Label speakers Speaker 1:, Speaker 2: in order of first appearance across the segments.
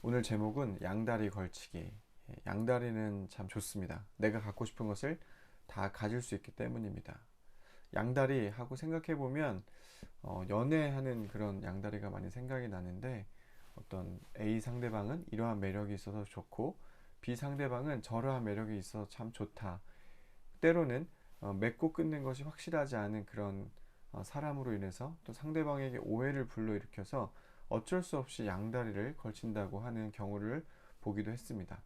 Speaker 1: 오늘 제목은 양다리 걸치기. 양다리는 참 좋습니다. 내가 갖고 싶은 것을 다 가질 수 있기 때문입니다. 양다리 하고 생각해보면 연애하는 그런 양다리가 많이 생각이 나는데, 어떤 A 상대방은 이러한 매력이 있어서 좋고 B 상대방은 저러한 매력이 있어서 참 좋다. 때로는 맺고 끊는 것이 확실하지 않은 그런 사람으로 인해서 또 상대방에게 오해를 불러일으켜서 어쩔 수 없이 양다리를 걸친다고 하는 경우를 보기도 했습니다.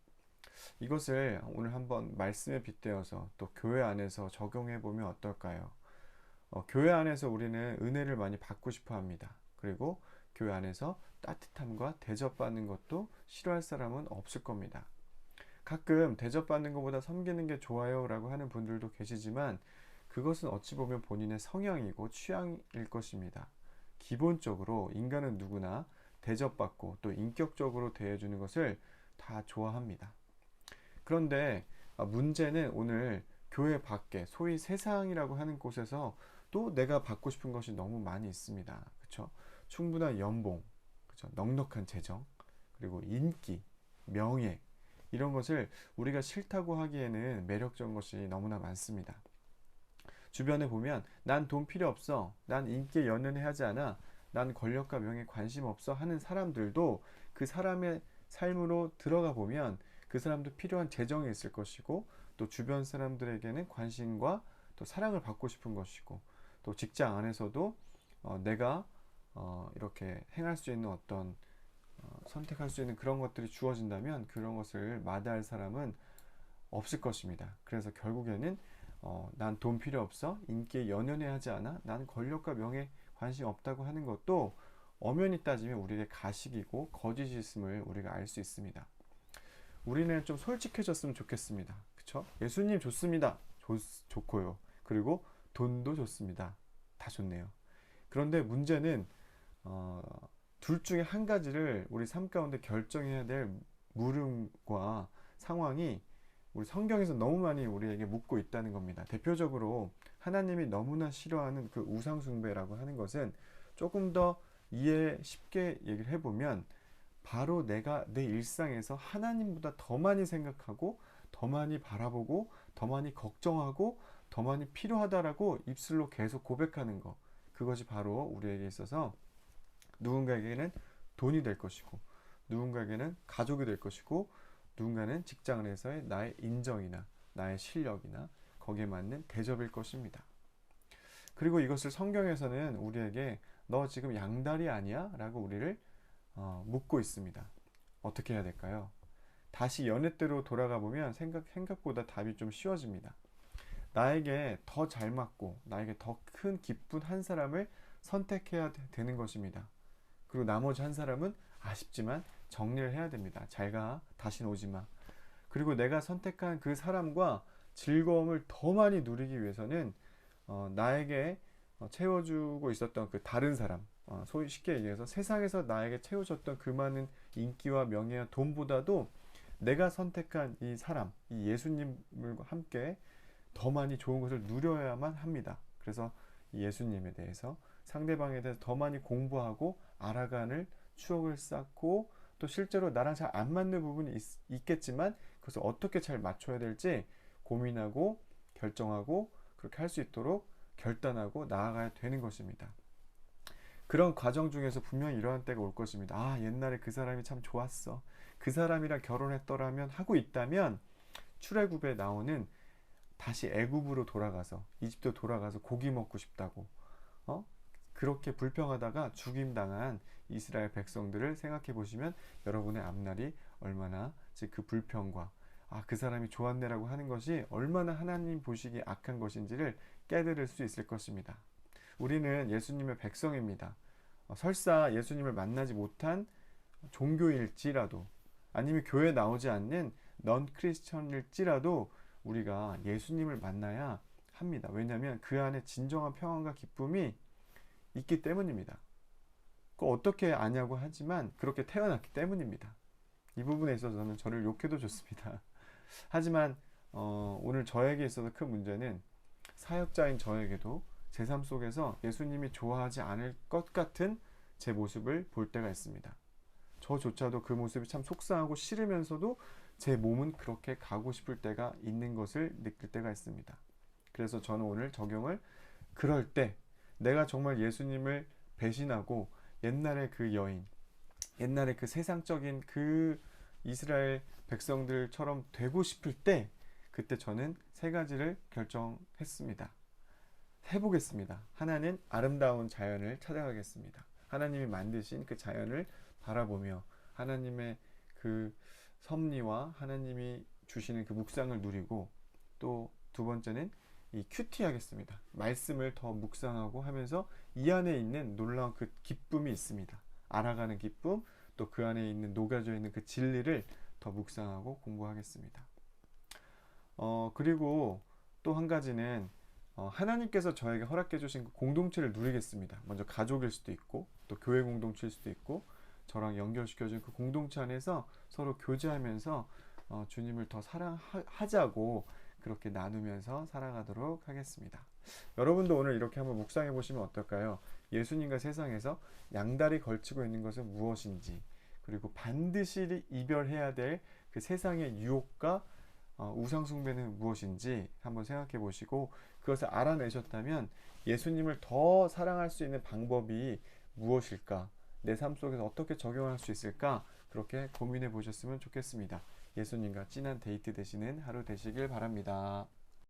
Speaker 1: 이것을 오늘 한번 말씀에 빗대어서 또 교회 안에서 적용해 보면 어떨까요? 교회 안에서 우리는 은혜를 많이 받고 싶어 합니다. 그리고 교회 안에서 따뜻함과 대접받는 것도 싫어할 사람은 없을 겁니다. 가끔 대접받는 것보다 섬기는 게 좋아요 라고 하는 분들도 계시지만, 그것은 어찌 보면 본인의 성향이고 취향일 것입니다. 기본적으로 인간은 누구나 대접받고 또 인격적으로 대해주는 것을 다 좋아합니다. 그런데 문제는 오늘 교회 밖에, 소위 세상이라고 하는 곳에서 또 내가 받고 싶은 것이 너무 많이 있습니다. 그렇죠? 충분한 연봉, 그렇죠? 넉넉한 재정, 그리고 인기, 명예, 이런 것을 우리가 싫다고 하기에는 매력적인 것이 너무나 많습니다. 주변에 보면 난 돈 필요 없어, 난 인기에 연연하지 않아, 난 권력과 명예에 관심 없어 하는 사람들도 그 사람의 삶으로 들어가 보면 그 사람도 필요한 재정이 있을 것이고, 또 주변 사람들에게는 관심과 또 사랑을 받고 싶은 것이고, 또 직장 안에서도 내가 이렇게 행할 수 있는 어떤 선택할 수 있는 그런 것들이 주어진다면 그런 것을 마다할 사람은 없을 것입니다. 그래서 결국에는 난 돈 필요 없어, 인기에 연연해 하지 않아, 난 권력과 명예 관심 없다고 하는 것도 엄연히 따지면 우리의 가식이고 거짓임을 우리가 알 수 있습니다. 우리는 좀 솔직해졌으면 좋겠습니다. 그쵸? 예수님 좋습니다. 좋고요. 그리고 돈도 좋습니다. 다 좋네요. 그런데 문제는 어, 둘 중에 한 가지를 우리 삶 가운데 결정해야 될 물음과 상황이 우리 성경에서 너무 많이 우리에게 묻고 있다는 겁니다. 대표적으로 하나님이 너무나 싫어하는 그 우상숭배라고 하는 것은, 조금 더 이해 쉽게 얘기를 해보면, 바로 내가 내 일상에서 하나님보다 더 많이 생각하고 더 많이 바라보고 더 많이 걱정하고 더 많이 필요하다라고 입술로 계속 고백하는 것, 그것이 바로 우리에게 있어서 누군가에게는 돈이 될 것이고, 누군가에게는 가족이 될 것이고, 누군가는 직장 내에서의 나의 인정이나 나의 실력이나 거기에 맞는 대접일 것입니다. 그리고 이것을 성경에서는 우리에게 너 지금 양다리 아니야? 라고 우리를 묻고 있습니다. 어떻게 해야 될까요? 다시 연애 때로 돌아가 보면 생각보다 답이 좀 쉬워집니다. 나에게 더 잘 맞고 나에게 더 큰 기쁜 한 사람을 선택해야 되는 것입니다. 그리고 나머지 한 사람은 아쉽지만 정리를 해야 됩니다. 잘 가, 다시는 오지 마. 그리고 내가 선택한 그 사람과 즐거움을 더 많이 누리기 위해서는 나에게 채워주고 있었던 그 다른 사람, 소위 쉽게 얘기해서 세상에서 나에게 채워줬던 그 많은 인기와 명예와 돈보다도 내가 선택한 이 사람, 이 예수님과 함께 더 많이 좋은 것을 누려야만 합니다. 그래서 이 예수님에 대해서, 상대방에 대해서 더 많이 공부하고 알아가는 추억을 쌓고, 또 실제로 나랑 잘 안 맞는 부분이 있겠지만 그것을 어떻게 잘 맞춰야 될지 고민하고 결정하고 그렇게 할 수 있도록 결단하고 나아가야 되는 것입니다. 그런 과정 중에서 분명히 이러한 때가 올 것입니다. 아, 옛날에 그 사람이 참 좋았어, 그 사람이랑 결혼했더라면 하고 있다면, 출애굽에 나오는 다시 애굽으로 돌아가서 이집트 돌아가서 고기 먹고 싶다고 그렇게 불평하다가 죽임당한 이스라엘 백성들을 생각해 보시면 여러분의 앞날이 얼마나 그 불평과 그 사람이 좋았네라고 하는 것이 얼마나 하나님 보시기에 악한 것인지를 깨달을 수 있을 것입니다. 우리는 예수님의 백성입니다. 설사 예수님을 만나지 못한 종교일지라도, 아니면 교회 나오지 않는 넌 크리스천일지라도 우리가 예수님을 만나야 합니다. 왜냐하면 그 안에 진정한 평안과 기쁨이 있기 때문입니다. 그거 어떻게 아냐고 하지만 그렇게 태어났기 때문입니다. 이 부분에 있어서는 저를 욕해도 좋습니다. 하지만 오늘 저에게 있어서 큰 문제는, 사역자인 저에게도 제 삶 속에서 예수님이 좋아하지 않을 것 같은 제 모습을 볼 때가 있습니다. 저조차도 그 모습이 참 속상하고 싫으면서도 제 몸은 그렇게 가고 싶을 때가 있는 것을 느낄 때가 있습니다. 그래서 저는 오늘 적용을 그럴 때 내가 정말 예수님을 배신하고 옛날의 그 여인, 옛날에 그 세상적인 그 이스라엘 백성들처럼 되고 싶을 때 그때 저는 세 가지를 결정했습니다. 해보겠습니다. 하나는 아름다운 자연을 찾아가겠습니다. 하나님이 만드신 그 자연을 바라보며 하나님의 그 섭리와 하나님이 주시는 그 묵상을 누리고 또 두 번째는 이 큐티 하겠습니다. 말씀을 더 묵상하고 하면서 이 안에 있는 놀라운 그 기쁨이 있습니다. 알아가는 기쁨, 또 그 안에 있는 녹아져 있는 그 진리를 더 묵상하고 공부하겠습니다. 그리고 또 한 가지는 하나님께서 저에게 허락해 주신 그 공동체를 누리겠습니다. 먼저 가족일 수도 있고 또 교회 공동체일 수도 있고 저랑 연결시켜준 그 공동체 안에서 서로 교제하면서 주님을 더 사랑하자고 그렇게 나누면서 살아가도록 하겠습니다. 여러분도 오늘 이렇게 한번 묵상해 보시면 어떨까요? 예수님과 세상에서 양다리 걸치고 있는 것은 무엇인지, 그리고 반드시 이별해야 될 그 세상의 유혹과 우상숭배는 무엇인지 한번 생각해 보시고 그것을 알아내셨다면 예수님을 더 사랑할 수 있는 방법이 무엇일까? 내 삶 속에서 어떻게 적용할 수 있을까? 그렇게 고민해 보셨으면 좋겠습니다. 예수님과 진한 데이트 되시는 하루 되시길 바랍니다.